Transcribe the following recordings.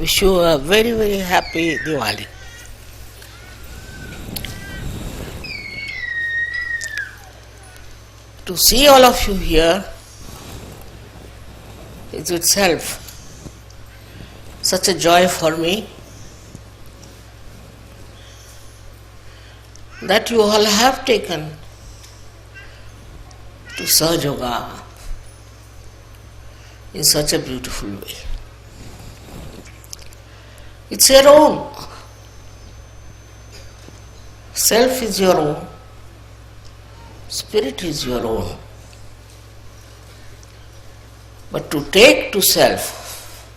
Wish you a very, very happy Diwali. To see all of you here is itself such a joy for me that you all have taken to Sahaj Yoga in such a beautiful way. It's your own. Self is your own. Spirit is your own. But to take to self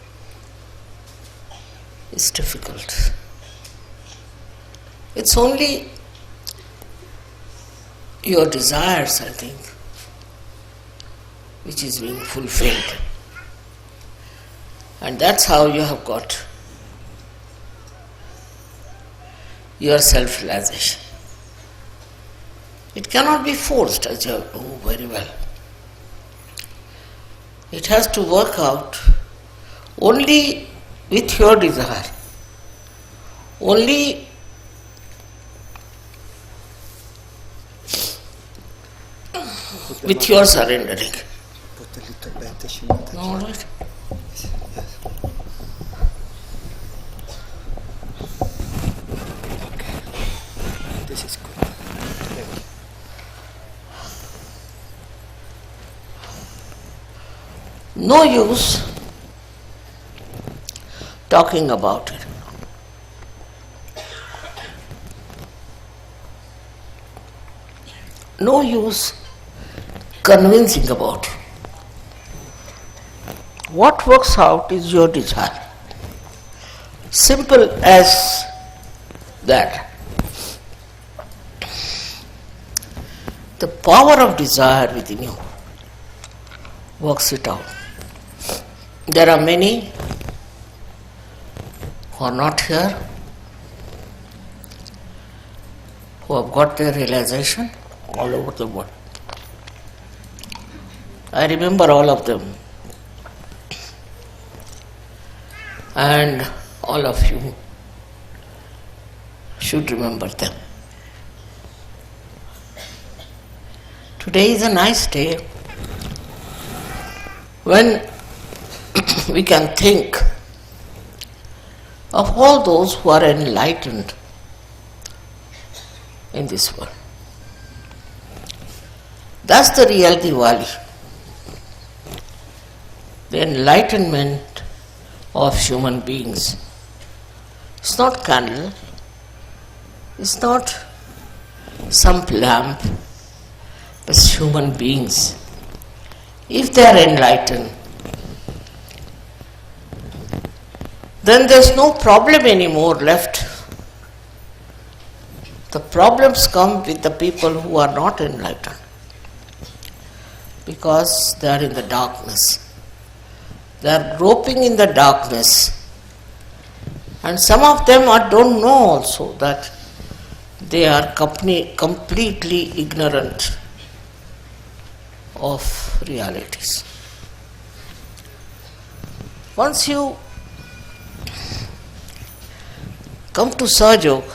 is difficult. It's only your desires, I think, which is being fulfilled. And that's how you have got your self-realization. It cannot be forced, as you know very well. It has to work out only with your desire, only with your surrendering. Put a little better, Shri Mata. All right. This is good. Thank you. No use talking about it. No use convincing about it. What works out is your desire. Simple as that. The power of desire within you works it out. There are many who are not here, who have got their realization all over the world. I remember all of them. And all of you should remember them. Today is a nice day when we can think of all those who are enlightened in this world. That's the real Diwali. The enlightenment of human beings. It's not candle, it's not some lamp, it's human beings. If they are enlightened, then there's no problem anymore left. The problems come with the people who are not enlightened, because they are in the darkness. They are groping in the darkness, and some of them don't know also that they are completely ignorant of realities. Once you come to Sahaj Yoga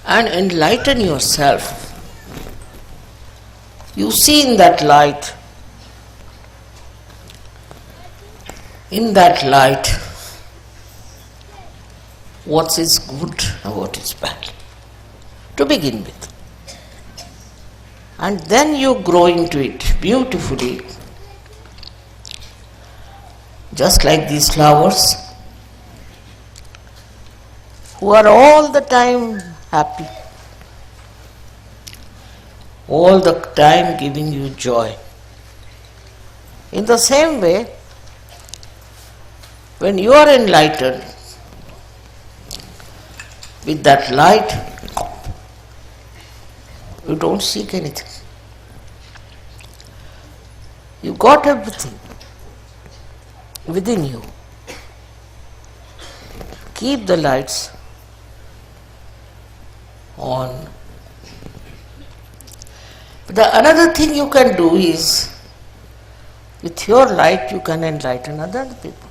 and enlighten yourself, you see in that light, what is good and what is bad, to begin with. And then you grow into it beautifully, just like these flowers, who are all the time happy, all the time giving you joy. In the same way, when you are enlightened with that light, you don't seek anything. You got everything within you. Keep the lights on. The another thing you can do is With your light you can enlighten other people.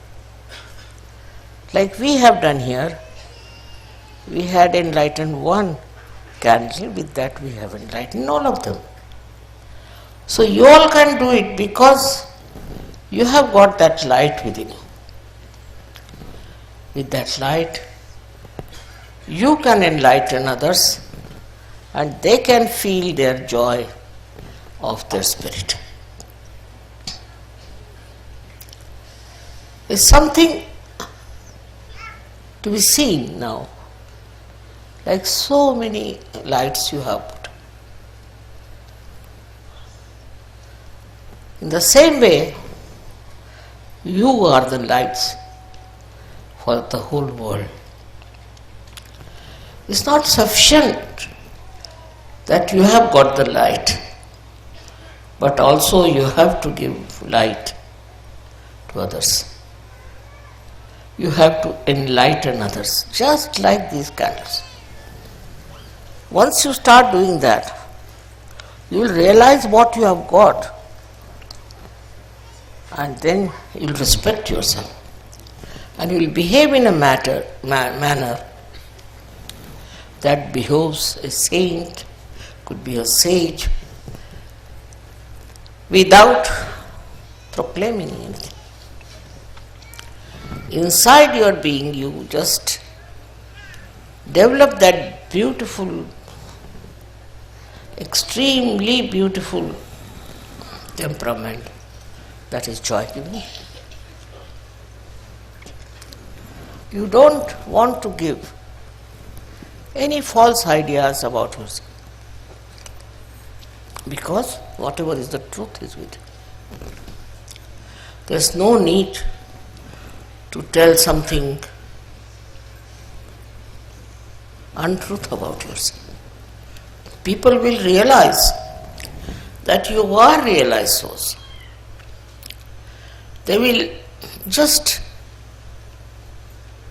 Like we have done here, we had enlightened one candle, with that we have enlightened all of them. So you all can do it because you have got that light within you. With that light, you can enlighten others and they can feel their joy of their spirit. It's something to be seen now, like so many lights you have put. In the same way, you are the lights for the whole world. It's not sufficient that you have got the light, but also you have to give light to others. You have to enlighten others, just like these candles. Once you start doing that, you will realize what you have got, and then you will respect yourself, and you will behave in a manner that behoves a saint, could be a sage, without proclaiming anything. Inside your being, you just develop that beautiful, extremely beautiful temperament that is joy-giving. You don't want to give any false ideas about yourself, because whatever is the truth is with you. There is no need to tell something untruth about yourself. People will realize that you are realized souls. They will just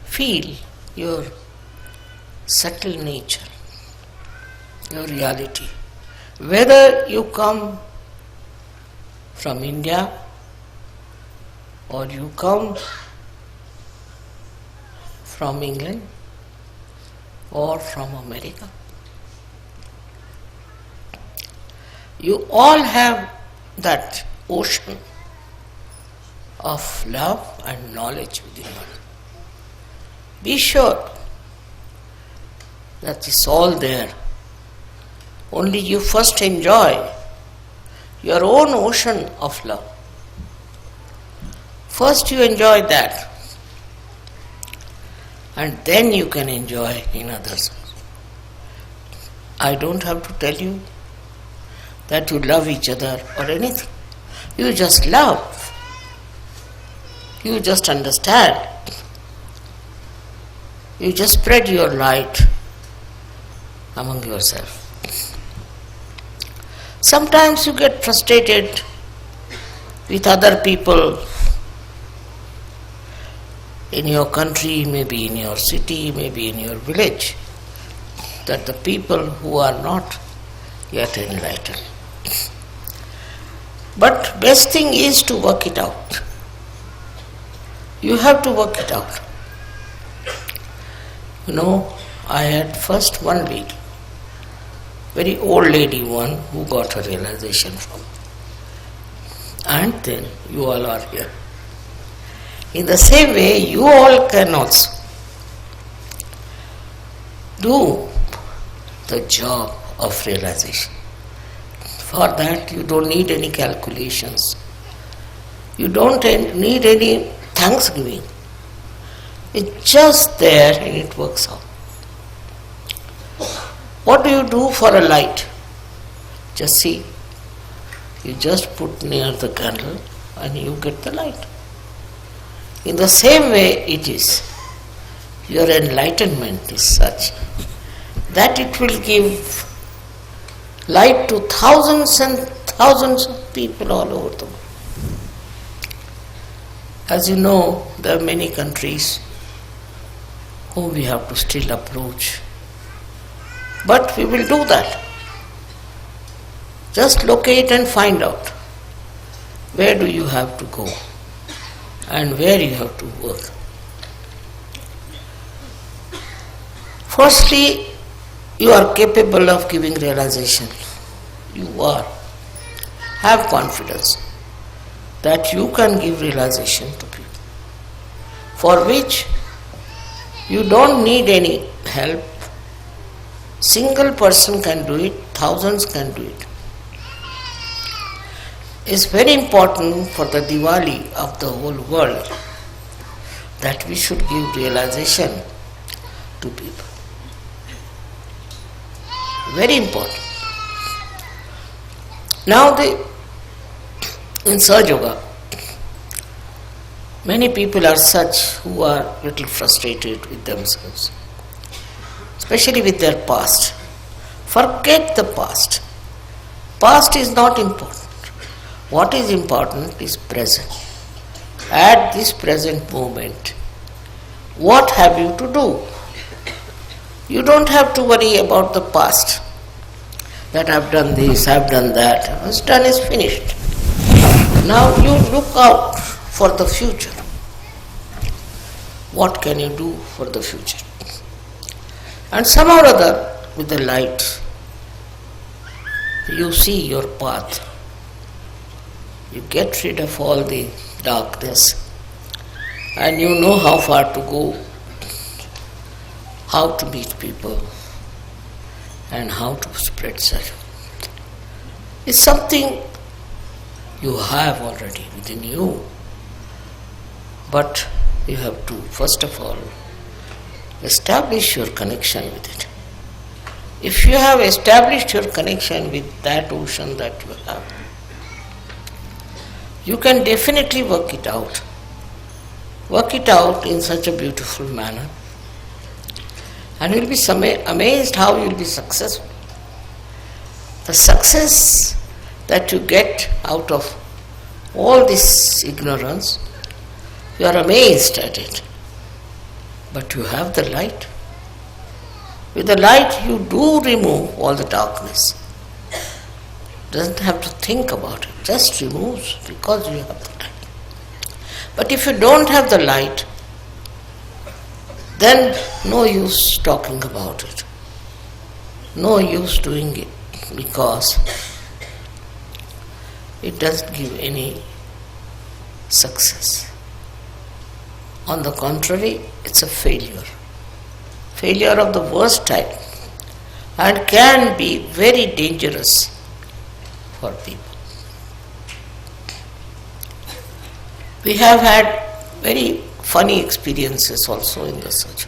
feel your subtle nature, your reality. Whether you come from India or you come from England or from America, you all have that ocean of love and knowledge within you. Be sure that it's all there. Only you first enjoy your own ocean of love. First you enjoy that, and then you can enjoy in others. I don't have to tell you that you love each other or anything. You just love. You just understand. You just spread your light among yourself. Sometimes you get frustrated with other people in your country, maybe in your city, maybe in your village, that the people who are not yet enlightened. But best thing is to work it out. You have to work it out. You know, I had first one lady, very old lady one, who got her realization from. And then you all are here. In the same way, you all can also do the job of realization. For that, you don't need any calculations. You don't need any thanksgiving. It's just there and it works out. What do you do for a light? Just see. You just put near the candle and you get the light. In the same way it is. Your enlightenment is such that it will give light to thousands and thousands of people all over the world. As you know, there are many countries whom we have to still approach. But we will do that. Just locate and find out where do you have to go and where you have to work. Firstly, you are capable of giving realization. You are. Have confidence that you can give realization to people, for which you don't need any help. Single person can do it, thousands can do it. It's very important for the Diwali of the whole world that we should give realization to people. Very important. Now in Sahaja Yoga, many people are such who are little frustrated with themselves, especially with their past. Forget the past. Past is not important. What is important is present. At this present moment, what have you to do? You don't have to worry about the past, that I've done this, I've done that. What's done is finished. Now you look out for the future. What can you do for the future? And somehow or other, with the light, you see your path. You get rid of all the darkness and you know how far to go, how to meet people and how to spread such. It's something you have already within you, but you have to first of all establish your connection with it. If you have established your connection with that ocean that you have, you can definitely work it out. Work it out in such a beautiful manner. And you'll be amazed how you'll be successful. The success that you get out of all this ignorance, you are amazed at it. But you have the light. With the light you do remove all the darkness. Doesn't have to think about it, just removes because you have the light. But if you don't have the light, then no use talking about it. No use doing it because it doesn't give any success. On the contrary, it's a failure. Failure of the worst type and can be very dangerous for people. We have had very funny experiences also in the search.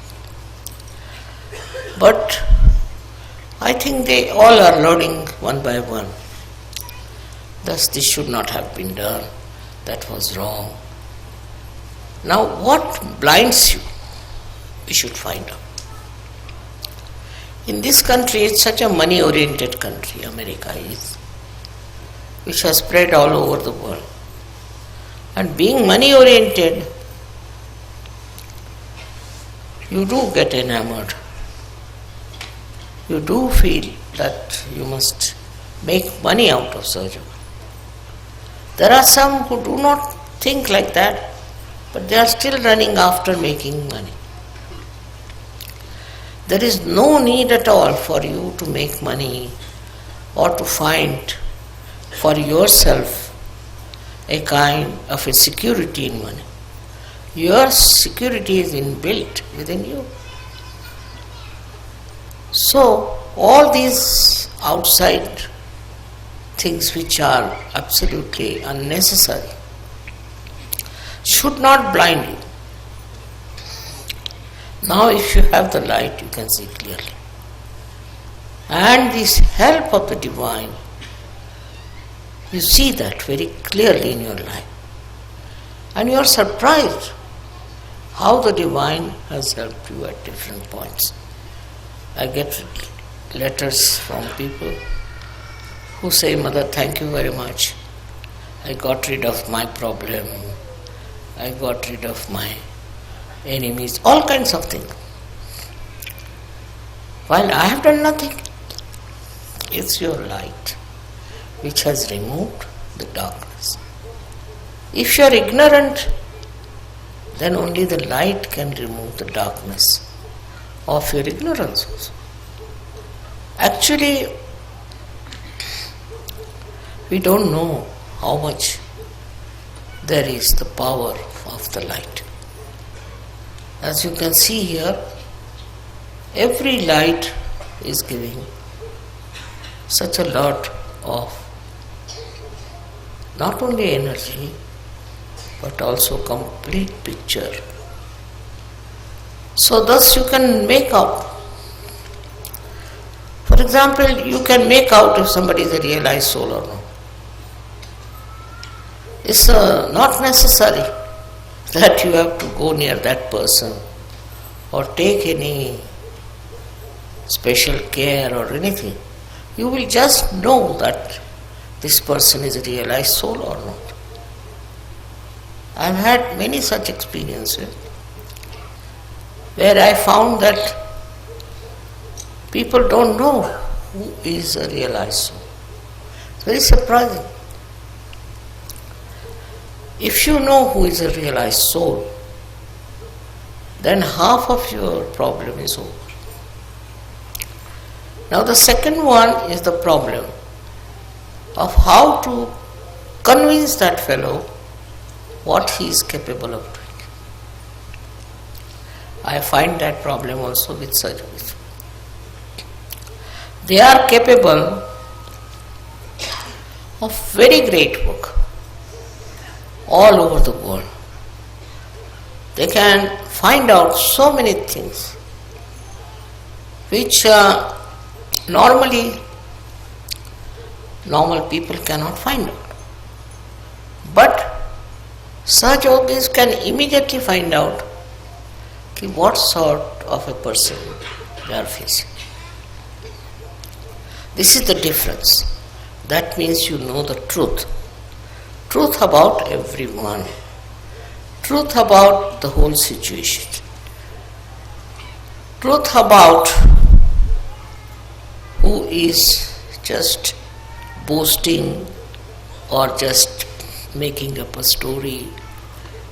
But I think they all are learning one by one. Thus this should not have been done. That was wrong. Now what blinds you? We should find out. In this country, it's such a money-oriented country, America is, which has spread all over the world. And being money-oriented, you do get enamored. You do feel that you must make money out of surgery. There are some who do not think like that, but they are still running after making money. There is no need at all for you to make money or to find for yourself a kind of a security in money. Your security is inbuilt within you. So, all these outside things which are absolutely unnecessary should not blind you. Now if you have the light, you can see clearly. And this help of the divine, you see that very clearly in your life. And you are surprised how the divine has helped you at different points. I get letters from people who say, Mother, thank you very much. I got rid of my problem. I got rid of my enemies, all kinds of things. While I have done nothing, it's your light which has removed the darkness. If you are ignorant, then only the light can remove the darkness of your ignorance also. Actually, we don't know how much there is the power of the light. As you can see here, every light is giving such a lot of not only energy but also complete picture. So thus you can make out. For example, you can make out if somebody is a realized soul or not. It's not necessary that you have to go near that person or take any special care or anything. You will just know that this person is a realized soul or not. I've had many such experiences where I found that people don't know who is a realized soul. It's very surprising. If you know who is a realized soul, then half of your problem is over. Now the second one is the problem of how to convince that fellow what he is capable of doing. I find that problem also with surgeons. They are capable of very great work all over the world. They can find out so many things which normal people cannot find out. But such yogis can immediately find out what sort of a person they are facing. This is the difference. That means you know the truth. Truth about everyone. Truth about the whole situation. Truth about who is just boasting or just making up a story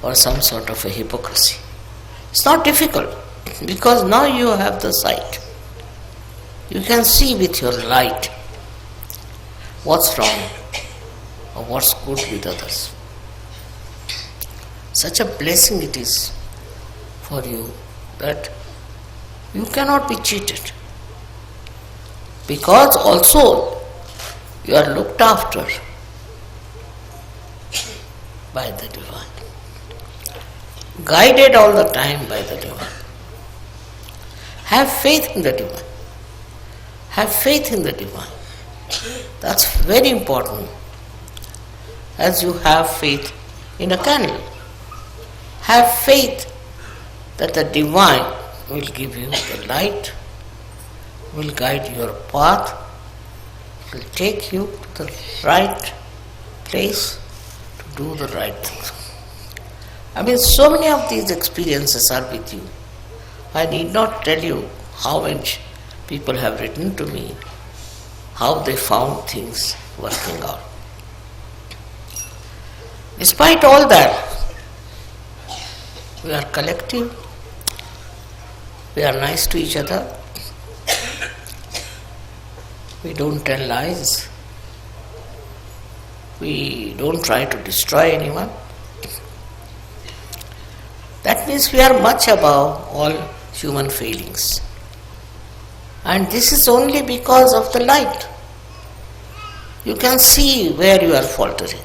or some sort of a hypocrisy. It's not difficult because now you have the sight. You can see with your light what's wrong or what's good with others. Such a blessing it is for you that you cannot be cheated, because also you are looked after by the Divine, guided all the time by the Divine. Have faith in the Divine. Have faith in the Divine. That's very important. As you have faith in a candle, have faith that the Divine will give you the light, will guide your path, will take you to the right place to do the right things. I mean, so many of these experiences are with you. I need not tell you how much people have written to me, how they found things working out. Despite all that, we are collective, we are nice to each other, we don't tell lies, we don't try to destroy anyone. That means we are much above all human failings. And this is only because of the light. You can see where you are faltering.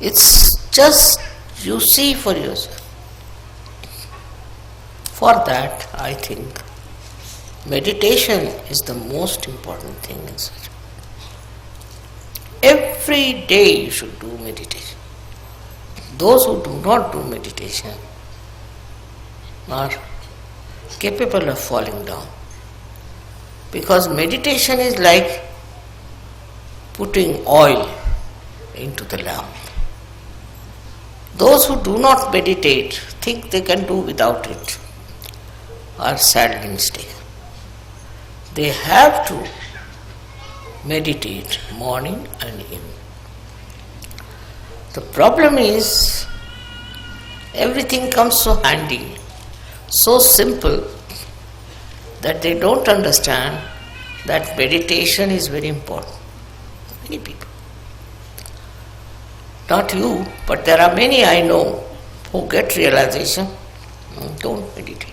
It's just you see for yourself. For that, I think meditation is the most important thing in such. Every day you should do meditation. Those who do not do meditation are capable of falling down. Because meditation is like putting oil into the lamp. Those who do not meditate think they can do without it are sadly mistaken. They have to meditate morning and evening. The problem is everything comes so handy, so simple, that they don't understand that meditation is very important. Many people. Not you, but there are many I know who get realization, don't meditate.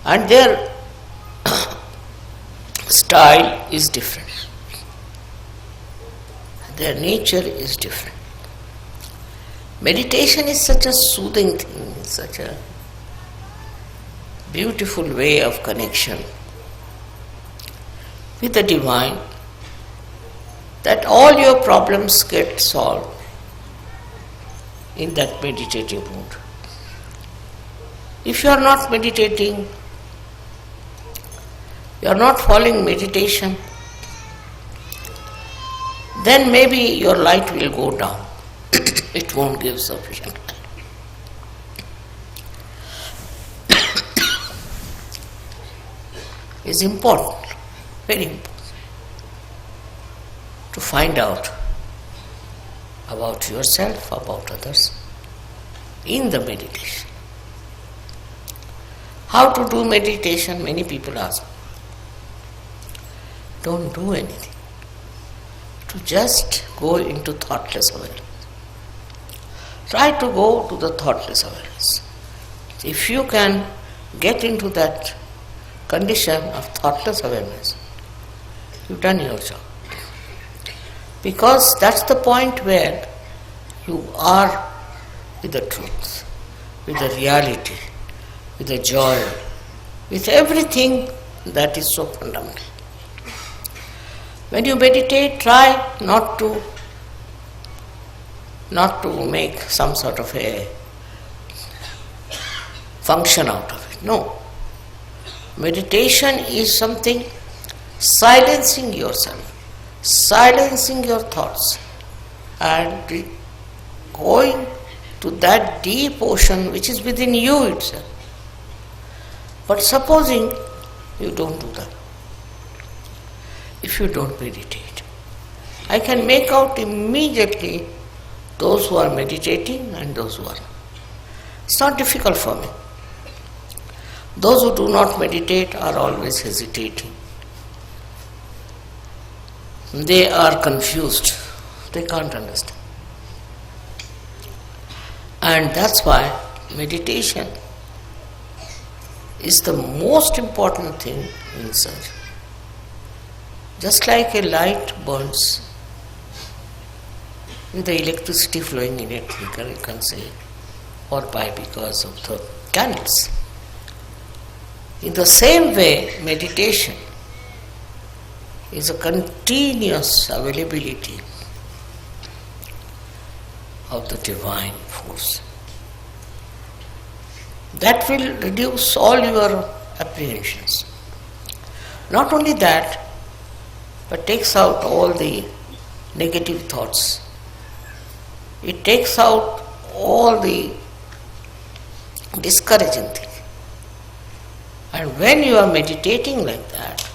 And their style is different. Their nature is different. Meditation is such a soothing thing, such a beautiful way of connection with the divine, that all your problems get solved in that meditative mood. If you are not meditating, you are not following meditation, then maybe your light will go down. It won't give sufficient light. It's important, very important, to find out about yourself, about others, in the meditation. How to do meditation? Many people ask. Don't do anything. To just go into thoughtless awareness. Try to go to the thoughtless awareness. If you can get into that condition of thoughtless awareness, you've done your job. Because that's the point where you are with the truth, with the reality, with the joy, with everything that is so fundamental. When you meditate, try not to make some sort of a function out of it. No. Meditation is something silencing yourself, silencing your thoughts, and going to that deep ocean which is within you itself. But supposing you don't do that, if you don't meditate, I can make out immediately those who are meditating and those who are not. It's not difficult for me. Those who do not meditate are always hesitating. They are confused. They can't understand. And that's why meditation is the most important thing in search. Just like a light burns with the electricity flowing in it, you can say, or because of the candles. In the same way, meditation is a continuous availability of the divine force. That will reduce all your apprehensions. Not only that, but takes out all the negative thoughts. It takes out all the discouraging things. And when you are meditating like that,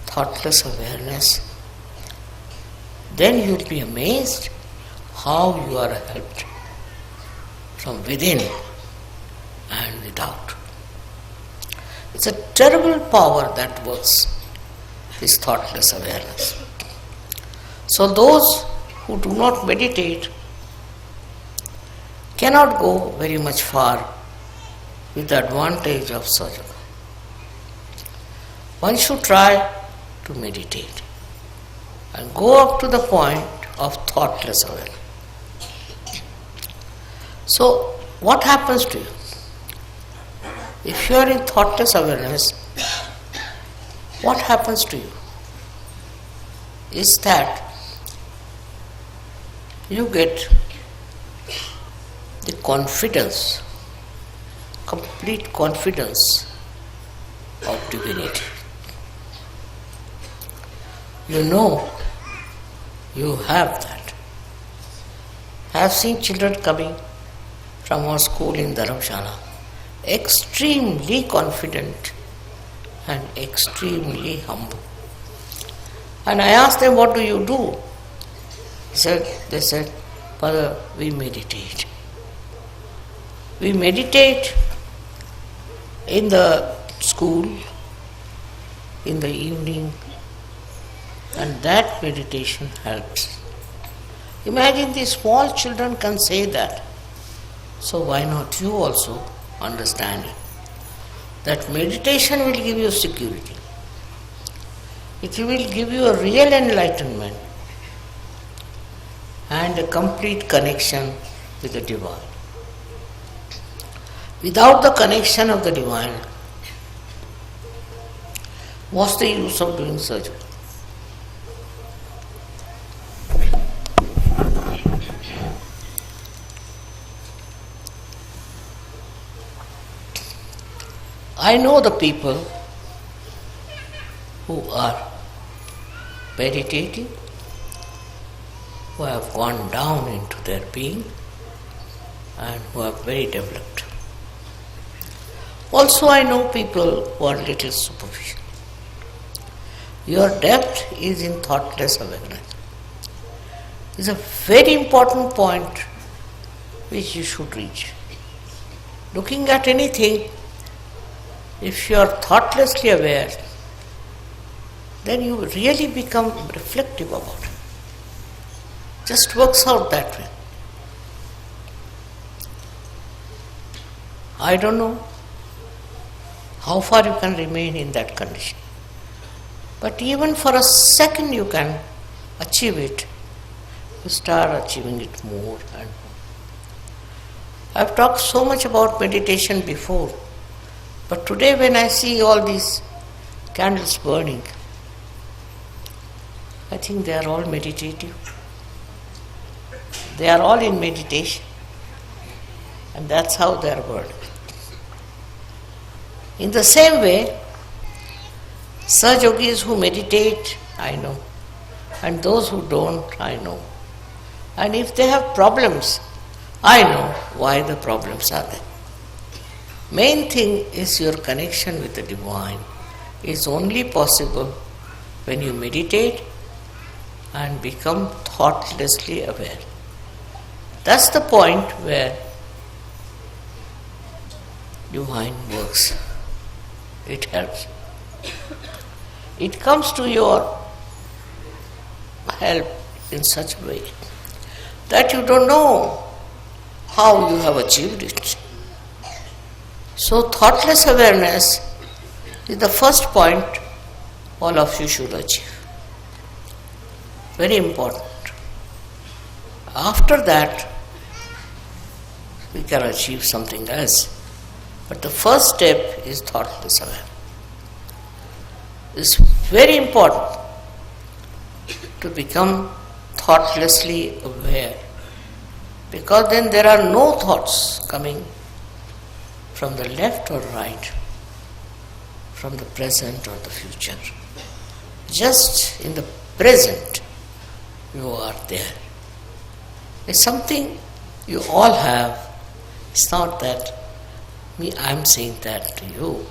thoughtless awareness, then you will be amazed how you are helped from within and without. It's a terrible power that works, this thoughtless awareness. So those who do not meditate cannot go very much far with the advantage of sadhana. One should try to meditate and go up to the point of thoughtless awareness. So, what happens to you? If you are in thoughtless awareness, what happens to you is that you get the confidence, complete confidence of divinity. You know you have that. I have seen children coming from our school in Dharamshala, extremely confident and extremely humble. And I asked them, what do you do? They said, Father, we meditate. We meditate in the school, in the evening, and that meditation helps. Imagine these small children can say that. So why not you also understand it? That meditation will give you security. It will give you a real enlightenment and a complete connection with the Divine. Without the connection of the Divine, what's the use of doing surgery? I know the people who are meditating, who have gone down into their being and who are very developed. Also I know people who are little superficial. Your depth is in thoughtless awareness. It's a very important point which you should reach. Looking at anything, if you are thoughtlessly aware, then you really become reflective about it. Just works out that way. I don't know how far you can remain in that condition. But even for a second you can achieve it. You start achieving it more and more. I've talked so much about meditation before, but today when I see all these candles burning, I think they are all meditative. They are all in meditation. And that's how they are burning. In the same way, such yogis who meditate, I know. And those who don't, I know. And if they have problems, I know why the problems are there. Main thing is your connection with the Divine is only possible when you meditate and become thoughtlessly aware. That's the point where Divine works. It helps. It comes to your help in such a way that you don't know how you have achieved it. So thoughtless awareness is the first point all of you should achieve. Very important. After that, we can achieve something else. But the first step is thoughtless awareness. It's very important to become thoughtlessly aware, because then there are no thoughts coming from the left or right, from the present or the future. Just in the present, you are there. It's something you all have. It's not that I am saying that to you,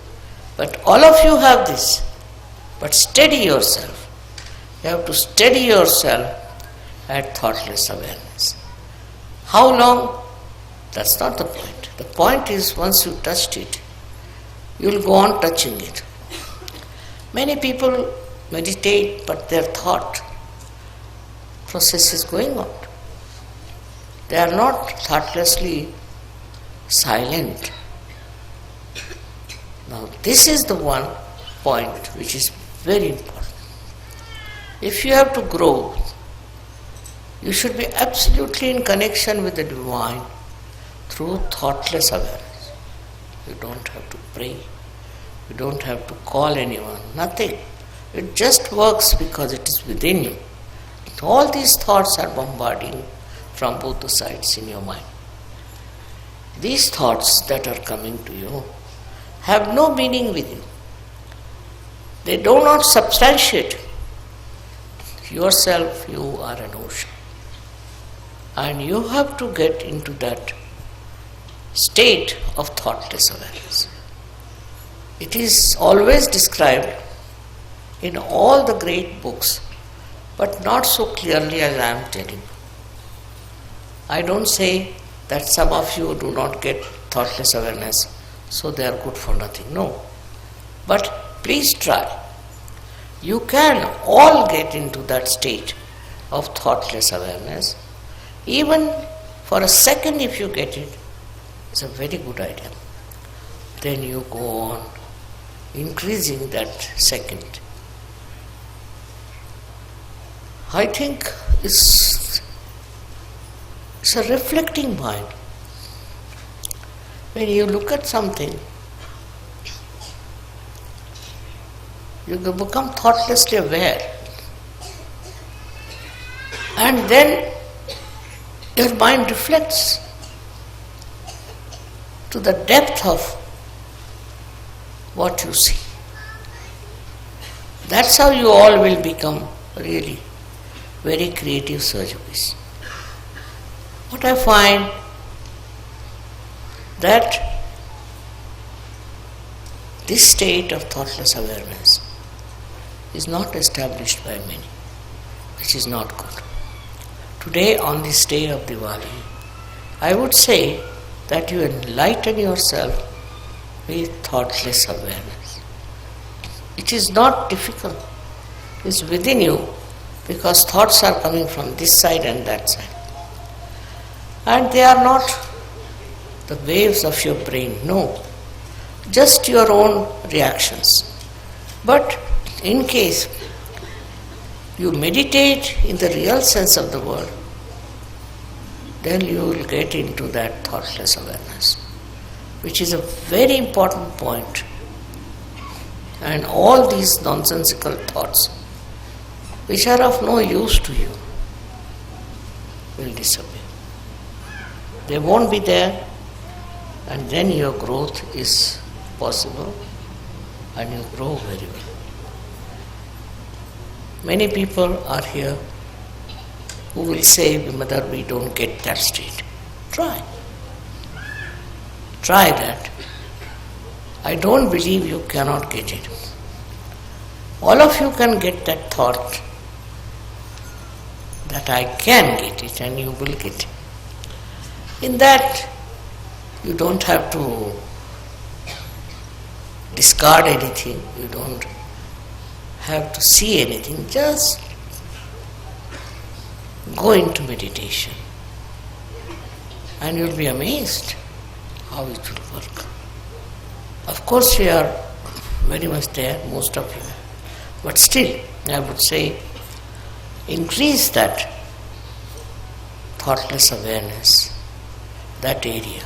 but all of you have this. But steady yourself. You have to steady yourself at thoughtless awareness. How long? That's not the point. The point is once you touched it, you will go on touching it. Many people meditate, but their thought process is going on. They are not thoughtlessly silent. Now this is the one point which is very important. If you have to grow, you should be absolutely in connection with the Divine through thoughtless awareness. You don't have to pray. You don't have to call anyone. Nothing. It just works because it is within you. All these thoughts are bombarding from both the sides in your mind. These thoughts that are coming to you have no meaning with you. They do not substantiate yourself. You are an ocean. And you have to get into that state of thoughtless awareness. It is always described in all the great books, but not so clearly as I am telling you. I don't say that some of you do not get thoughtless awareness, so they are good for nothing. No. But please try. You can all get into that state of thoughtless awareness. Even for a second, if you get it, it's a very good idea. Then you go on increasing that second. I think it's a reflecting mind. When you look at something, you become thoughtlessly aware. And then your mind reflects to the depth of what you see. That's how you all will become really very creative surgeons. What I find that this state of thoughtless awareness is not established by many, which is not good. Today, on this day of Diwali, I would say that you enlighten yourself with thoughtless awareness. It is not difficult. It is within you, because thoughts are coming from this side and that side. And they are not the waves of your brain, no. Just your own reactions. But in case you meditate in the real sense of the word, then you will get into that thoughtless awareness, which is a very important point. And all these nonsensical thoughts, which are of no use to you, will disappear. They won't be there, and then your growth is possible and you grow very well. Many people are here who will say, Mother, we don't get that state. Try. Try that. I don't believe you cannot get it. All of you can get that thought that I can get it, and you will get it. In that, you don't have to discard anything, you don't have to see anything, just go into meditation and you'll be amazed how it will work. Of course, you are very much there, most of you, but still, I would say, increase that thoughtless awareness, that area.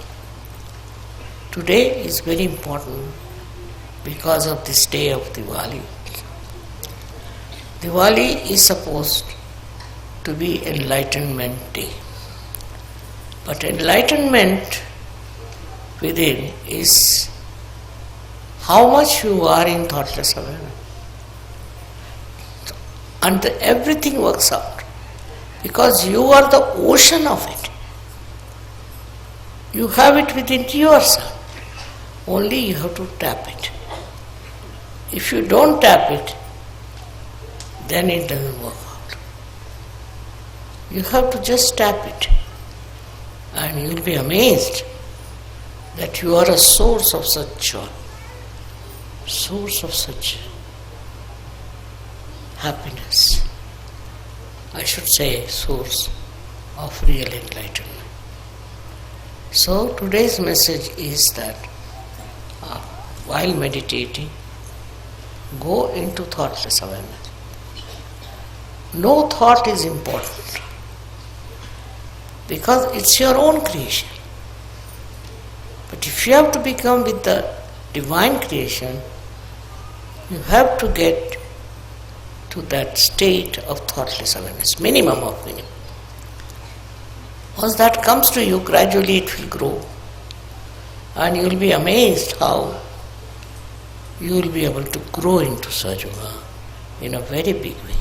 Today is very important because of this day of Diwali. Diwali is supposed to be Enlightenment Day. But enlightenment within is how much you are in thoughtless awareness. And everything works out because you are the ocean of it. You have it within yourself. Only you have to tap it. If you don't tap it, then it doesn't work out. You have to just tap it, and you'll be amazed that you are a source of such joy, source of such happiness. I should say source of real enlightenment. So today's message is that while meditating, go into thoughtless awareness. No thought is important because it's your own creation. But if you have to become with the divine creation, you have to get to that state of thoughtless awareness, minimum of minimum. Once that comes to you, gradually it will grow. And you will be amazed how you will be able to grow into Sahaja in a very big way.